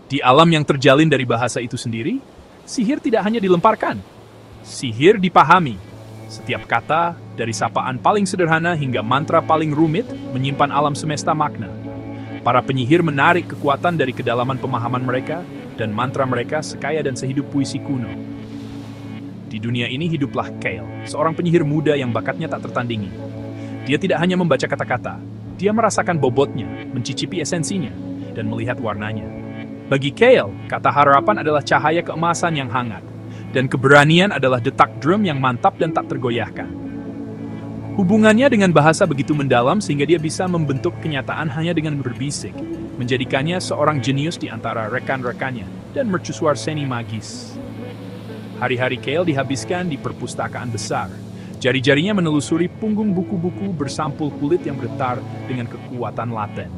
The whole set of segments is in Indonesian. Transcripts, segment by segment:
Di alam yang terjalin dari bahasa itu sendiri, sihir tidak hanya dilemparkan. Sihir dipahami. Setiap kata, dari sapaan paling sederhana hingga mantra paling rumit, menyimpan alam semesta makna. Para penyihir menarik kekuatan dari kedalaman pemahaman mereka, dan mantra mereka sekaya dan sehidup puisi kuno. Di dunia ini hiduplah Kael, seorang penyihir muda yang bakatnya tak tertandingi. Dia tidak hanya membaca kata-kata, dia merasakan bobotnya, mencicipi esensinya, dan melihat warnanya. Bagi Kael, kata harapan adalah cahaya keemasan yang hangat, dan keberanian adalah detak drum yang mantap dan tak tergoyahkan. Hubungannya dengan bahasa begitu mendalam sehingga dia bisa membentuk kenyataan hanya dengan berbisik, menjadikannya seorang jenius di antara rekan-rekannya dan mercusuar seni magis. Hari-hari Kael dihabiskan di perpustakaan besar. Jari-jarinya menelusuri punggung buku-buku bersampul kulit yang bergetar dengan kekuatan laten.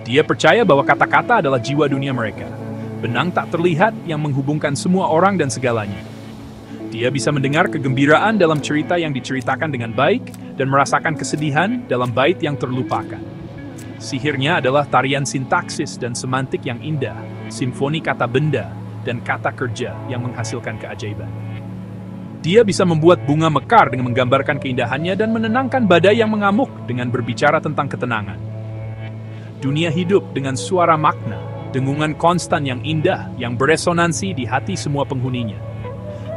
Dia percaya bahwa kata-kata adalah jiwa dunia mereka, benang tak terlihat yang menghubungkan semua orang dan segalanya. Dia bisa mendengar kegembiraan dalam cerita yang diceritakan dengan baik dan merasakan kesedihan dalam bait yang terlupakan. Sihirnya adalah tarian sintaksis dan semantik yang indah, simfoni kata benda, dan kata kerja yang menghasilkan keajaiban. Dia bisa membuat bunga mekar dengan menggambarkan keindahannya dan menenangkan badai yang mengamuk dengan berbicara tentang ketenangan. Dunia hidup dengan suara makna, dengungan konstan yang indah yang beresonansi di hati semua penghuninya.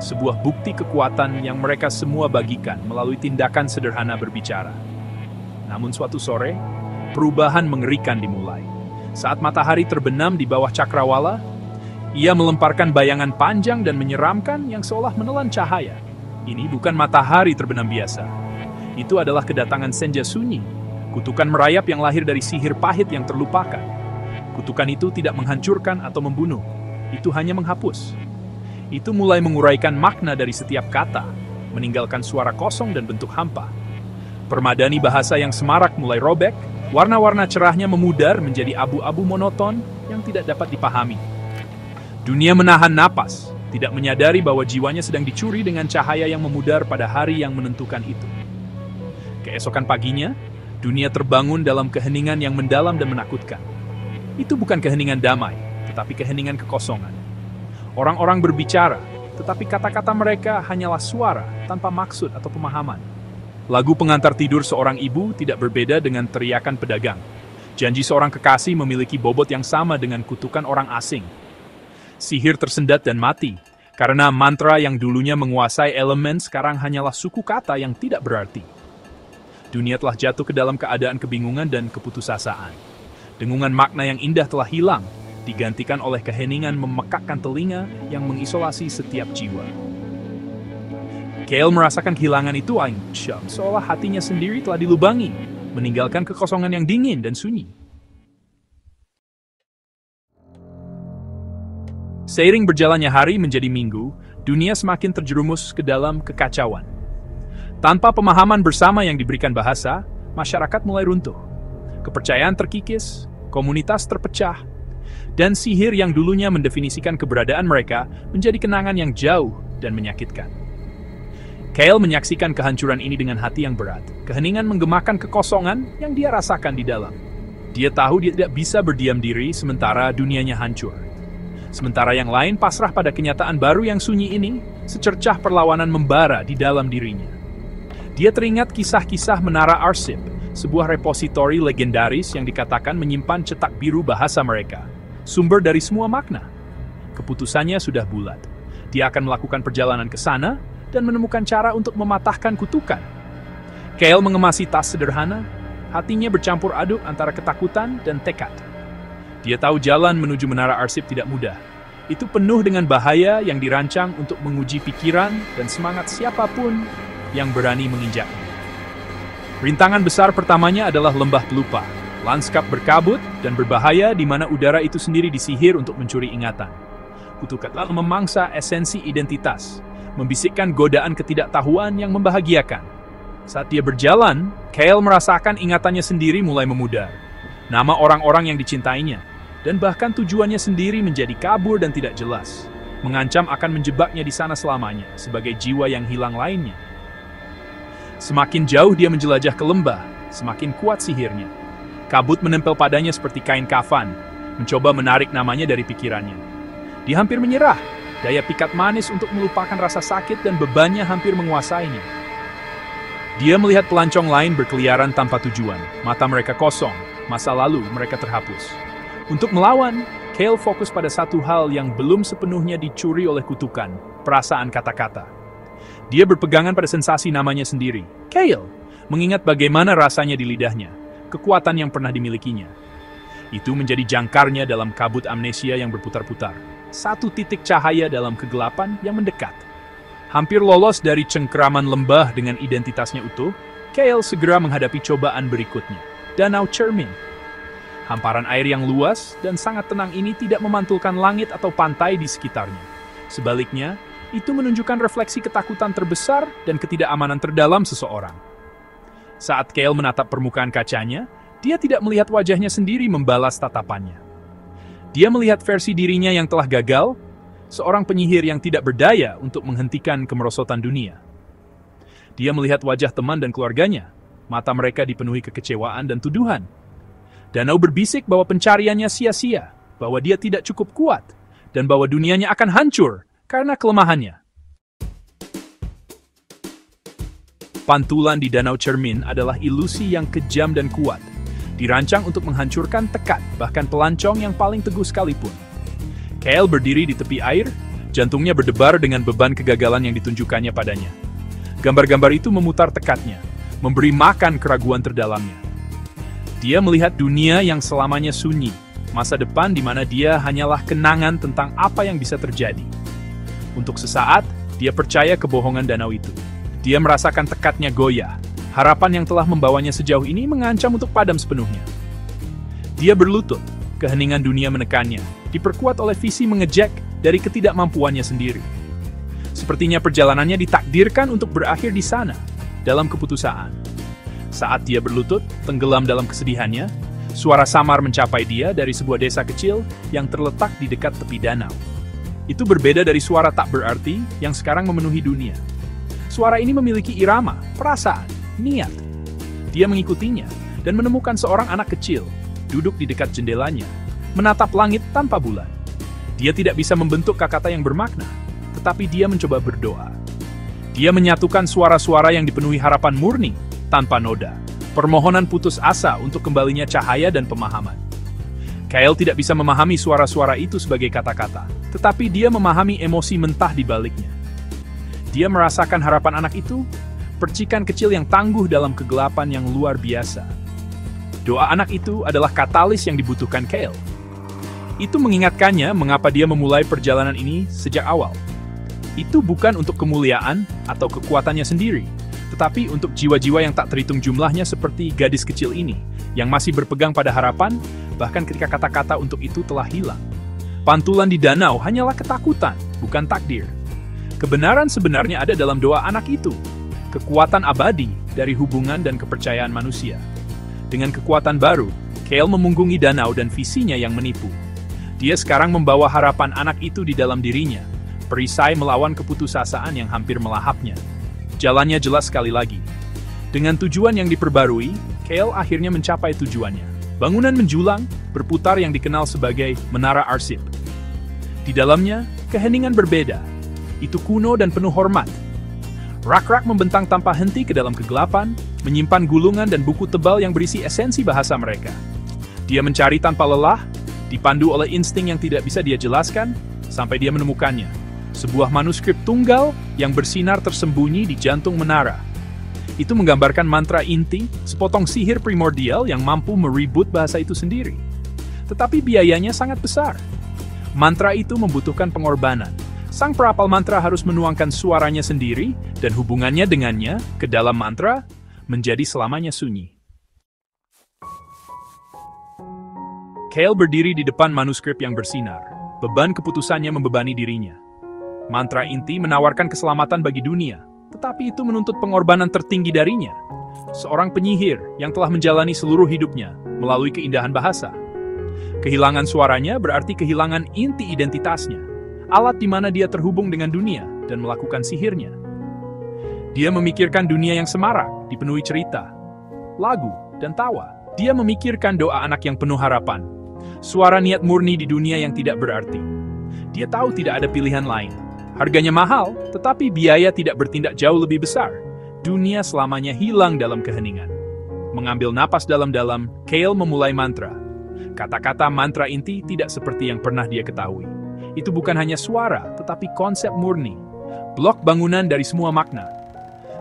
Sebuah bukti kekuatan yang mereka semua bagikan melalui tindakan sederhana berbicara. Namun suatu sore, perubahan mengerikan dimulai. Saat matahari terbenam di bawah cakrawala, ia melemparkan bayangan panjang dan menyeramkan yang seolah menelan cahaya. Ini bukan matahari terbenam biasa. Itu adalah kedatangan senja sunyi, kutukan merayap yang lahir dari sihir pahit yang terlupakan. Kutukan itu tidak menghancurkan atau membunuh, itu hanya menghapus. Itu mulai menguraikan makna dari setiap kata, meninggalkan suara kosong dan bentuk hampa. Permadani bahasa yang semarak mulai robek, warna-warna cerahnya memudar menjadi abu-abu monoton yang tidak dapat dipahami. Dunia menahan napas, tidak menyadari bahwa jiwanya sedang dicuri dengan cahaya yang memudar pada hari yang menentukan itu. Keesokan paginya, dunia terbangun dalam keheningan yang mendalam dan menakutkan. Itu bukan keheningan damai, tetapi keheningan kekosongan. Orang-orang berbicara, tetapi kata-kata mereka hanyalah suara tanpa maksud atau pemahaman. Lagu pengantar tidur seorang ibu tidak berbeda dengan teriakan pedagang. Janji seorang kekasih memiliki bobot yang sama dengan kutukan orang asing. Sihir tersendat dan mati, karena mantra yang dulunya menguasai elemen sekarang hanyalah suku kata yang tidak berarti. Dunia telah jatuh ke dalam keadaan kebingungan dan keputusasaan. Dengungan makna yang indah telah hilang, digantikan oleh keheningan memekakkan telinga yang mengisolasi setiap jiwa. Kael merasakan kehilangan itu ancam, seolah hatinya sendiri telah dilubangi, meninggalkan kekosongan yang dingin dan sunyi. Seiring berjalannya hari menjadi minggu, dunia semakin terjerumus ke dalam kekacauan. Tanpa pemahaman bersama yang diberikan bahasa, masyarakat mulai runtuh. Kepercayaan terkikis, komunitas terpecah, dan sihir yang dulunya mendefinisikan keberadaan mereka menjadi kenangan yang jauh dan menyakitkan. Kael menyaksikan kehancuran ini dengan hati yang berat. Keheningan menggemakan kekosongan yang dia rasakan di dalam. Dia tahu dia tidak bisa berdiam diri sementara dunianya hancur. Sementara yang lain pasrah pada kenyataan baru yang sunyi ini, secercah perlawanan membara di dalam dirinya. Dia teringat kisah-kisah Menara Arsip, sebuah repositori legendaris yang dikatakan menyimpan cetak biru bahasa mereka, sumber dari semua makna. Keputusannya sudah bulat. Dia akan melakukan perjalanan ke sana dan menemukan cara untuk mematahkan kutukan. Kael mengemasi tas sederhana, hatinya bercampur aduk antara ketakutan dan tekad. Dia tahu jalan menuju Menara Arsip tidak mudah. Itu penuh dengan bahaya yang dirancang untuk menguji pikiran dan semangat siapapun yang berani menginjaknya. Rintangan besar pertamanya adalah lembah pelupa, lanskap berkabut dan berbahaya di mana udara itu sendiri disihir untuk mencuri ingatan. Kutukan telah memangsa esensi identitas, membisikkan godaan ketidaktahuan yang membahagiakan. Saat dia berjalan, Kael merasakan ingatannya sendiri mulai memudar. Nama orang-orang yang dicintainya, dan bahkan tujuannya sendiri menjadi kabur dan tidak jelas, mengancam akan menjebaknya di sana selamanya sebagai jiwa yang hilang lainnya. Semakin jauh dia menjelajah ke lembah, semakin kuat sihirnya. Kabut menempel padanya seperti kain kafan, mencoba menarik namanya dari pikirannya. Dia hampir menyerah. Daya pikat manis untuk melupakan rasa sakit dan bebannya hampir menguasainya. Dia melihat pelancong lain berkeliaran tanpa tujuan. Mata mereka kosong, masa lalu mereka terhapus. Untuk melawan, Cale fokus pada satu hal yang belum sepenuhnya dicuri oleh kutukan, perasaan kata-kata. Dia berpegangan pada sensasi namanya sendiri, Cale, mengingat bagaimana rasanya di lidahnya, kekuatan yang pernah dimilikinya. Itu menjadi jangkarnya dalam kabut amnesia yang berputar-putar. Satu titik cahaya dalam kegelapan yang mendekat. Hampir lolos dari cengkeraman lembah dengan identitasnya utuh, Cale segera menghadapi cobaan berikutnya, Danau Cermin. Hamparan air yang luas dan sangat tenang ini tidak memantulkan langit atau pantai di sekitarnya. Sebaliknya, itu menunjukkan refleksi ketakutan terbesar dan ketidakamanan terdalam seseorang. Saat Cale menatap permukaan kacanya, dia tidak melihat wajahnya sendiri membalas tatapannya. Dia melihat versi dirinya yang telah gagal, seorang penyihir yang tidak berdaya untuk menghentikan kemerosotan dunia. Dia melihat wajah teman dan keluarganya, mata mereka dipenuhi kekecewaan dan tuduhan. Danau berbisik bahwa pencariannya sia-sia, bahwa dia tidak cukup kuat, dan bahwa dunianya akan hancur karena kelemahannya. Pantulan di Danau Cermin adalah ilusi yang kejam dan kuat, dirancang untuk menghancurkan tekad, bahkan pelancong yang paling teguh sekalipun. Cale berdiri di tepi air, jantungnya berdebar dengan beban kegagalan yang ditunjukkannya padanya. Gambar-gambar itu memutar tekadnya, memberi makan keraguan terdalamnya. Dia melihat dunia yang selamanya sunyi, masa depan di mana dia hanyalah kenangan tentang apa yang bisa terjadi. Untuk sesaat, dia percaya kebohongan danau itu. Dia merasakan tekadnya goyah. Harapan yang telah membawanya sejauh ini mengancam untuk padam sepenuhnya. Dia berlutut, keheningan dunia menekannya, diperkuat oleh visi mengejek dari ketidakmampuannya sendiri. Sepertinya perjalanannya ditakdirkan untuk berakhir di sana, dalam keputusaan. Saat dia berlutut, tenggelam dalam kesedihannya, suara samar mencapai dia dari sebuah desa kecil yang terletak di dekat tepi danau. Itu berbeda dari suara tak berarti yang sekarang memenuhi dunia. Suara ini memiliki irama, perasaan, niat. Dia mengikutinya dan menemukan seorang anak kecil duduk di dekat jendelanya, menatap langit tanpa bulan. Dia tidak bisa membentuk kata-kata yang bermakna, tetapi dia mencoba berdoa. Dia menyatukan suara-suara yang dipenuhi harapan murni tanpa noda, permohonan putus asa untuk kembalinya cahaya dan pemahaman. Cale tidak bisa memahami suara-suara itu sebagai kata-kata, tetapi dia memahami emosi mentah di baliknya. Dia merasakan harapan anak itu, percikan kecil yang tangguh dalam kegelapan yang luar biasa. Doa anak itu adalah katalis yang dibutuhkan Cale. Itu mengingatkannya mengapa dia memulai perjalanan ini sejak awal. Itu bukan untuk kemuliaan atau kekuatannya sendiri, tetapi untuk jiwa-jiwa yang tak terhitung jumlahnya seperti gadis kecil ini, yang masih berpegang pada harapan, bahkan ketika kata-kata untuk itu telah hilang. Pantulan di danau hanyalah ketakutan, bukan takdir. Kebenaran sebenarnya ada dalam doa anak itu. Kekuatan abadi dari hubungan dan kepercayaan manusia. Dengan kekuatan baru, Cale memunggungi danau dan visinya yang menipu. Dia sekarang membawa harapan anak itu di dalam dirinya, perisai melawan keputusasaan yang hampir melahapnya. Jalannya jelas sekali lagi. Dengan tujuan yang diperbarui, Cale akhirnya mencapai tujuannya. Bangunan menjulang, berputar yang dikenal sebagai Menara Arsip. Di dalamnya, keheningan berbeda. Itu kuno dan penuh hormat. Rak-rak membentang tanpa henti ke dalam kegelapan, menyimpan gulungan dan buku tebal yang berisi esensi bahasa mereka. Dia mencari tanpa lelah, dipandu oleh insting yang tidak bisa dia jelaskan, sampai dia menemukannya. Sebuah manuskrip tunggal yang bersinar tersembunyi di jantung menara. Itu menggambarkan mantra inti, sepotong sihir primordial yang mampu mereboot bahasa itu sendiri. Tetapi biayanya sangat besar. Mantra itu membutuhkan pengorbanan. Sang perapal mantra harus menuangkan suaranya sendiri, dan hubungannya dengannya, ke dalam mantra, menjadi selamanya sunyi. Cale berdiri di depan manuskrip yang bersinar. Beban keputusannya membebani dirinya. Mantra inti menawarkan keselamatan bagi dunia, tetapi itu menuntut pengorbanan tertinggi darinya. Seorang penyihir yang telah menjalani seluruh hidupnya melalui keindahan bahasa. Kehilangan suaranya berarti kehilangan inti identitasnya. Alat di mana dia terhubung dengan dunia dan melakukan sihirnya. Dia memikirkan dunia yang semarak, dipenuhi cerita, lagu, dan tawa. Dia memikirkan doa anak yang penuh harapan, Suara niat murni di dunia yang tidak berarti. Dia tahu tidak ada pilihan lain. Harganya mahal, tetapi biaya tidak bertindak jauh lebih besar. Dunia selamanya hilang dalam keheningan. Mengambil napas dalam-dalam, Kale memulai mantra. Kata-kata mantra inti tidak seperti yang pernah dia ketahui. Itu bukan hanya suara, tetapi konsep murni. Blok bangunan dari semua makna.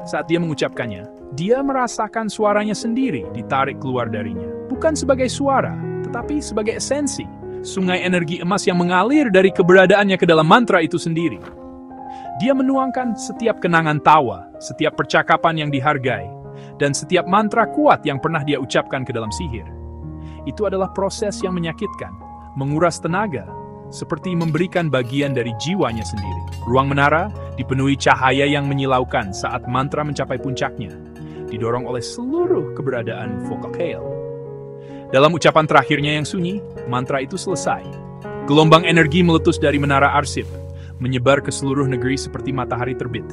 Saat dia mengucapkannya, dia merasakan suaranya sendiri ditarik keluar darinya. Bukan sebagai suara, tetapi sebagai esensi. Sungai energi emas yang mengalir dari keberadaannya ke dalam mantra itu sendiri. Dia menuangkan setiap kenangan tawa, setiap percakapan yang dihargai, dan setiap mantra kuat yang pernah dia ucapkan ke dalam sihir. Itu adalah proses yang menyakitkan, menguras tenaga, seperti memberikan bagian dari jiwanya sendiri. Ruang menara dipenuhi cahaya yang menyilaukan saat mantra mencapai puncaknya, didorong oleh seluruh keberadaan vokal Kale. Dalam ucapan terakhirnya yang sunyi, mantra itu selesai. Gelombang energi meletus dari menara arsip, menyebar ke seluruh negeri seperti matahari terbit.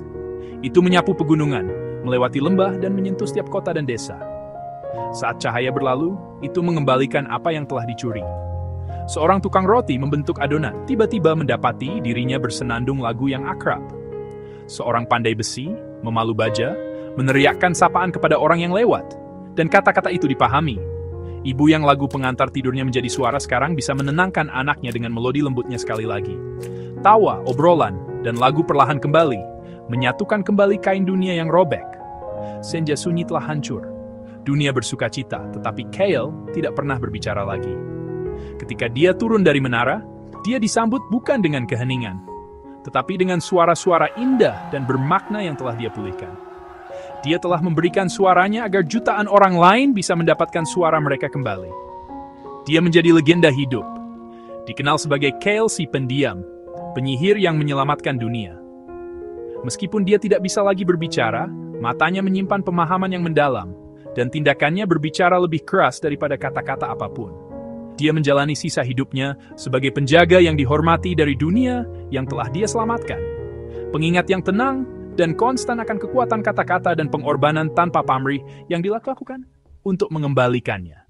Itu menyapu pegunungan, melewati lembah dan menyentuh setiap kota dan desa. Saat cahaya berlalu, itu mengembalikan apa yang telah dicuri. Seorang tukang roti membentuk adonan, tiba-tiba mendapati dirinya bersenandung lagu yang akrab. Seorang pandai besi, memalu baja, meneriakkan sapaan kepada orang yang lewat, dan kata-kata itu dipahami. Ibu yang lagu pengantar tidurnya menjadi suara sekarang bisa menenangkan anaknya dengan melodi lembutnya sekali lagi. Tawa, obrolan, dan lagu perlahan kembali, menyatukan kembali kain dunia yang robek. Senja sunyi telah hancur. Dunia bersuka cita, tetapi Kale tidak pernah berbicara lagi. Ketika dia turun dari menara, dia disambut bukan dengan keheningan, tetapi dengan suara-suara indah dan bermakna yang telah dia pulihkan. Dia telah memberikan suaranya agar jutaan orang lain bisa mendapatkan suara mereka kembali. Dia menjadi legenda hidup, dikenal sebagai Kale si pendiam, penyihir yang menyelamatkan dunia. Meskipun dia tidak bisa lagi berbicara, matanya menyimpan pemahaman yang mendalam, dan tindakannya berbicara lebih keras daripada kata-kata apapun. Dia menjalani sisa hidupnya sebagai penjaga yang dihormati dari dunia yang telah dia selamatkan. Pengingat yang tenang dan konstan akan kekuatan kata-kata dan pengorbanan tanpa pamrih yang dilakukan untuk mengembalikannya.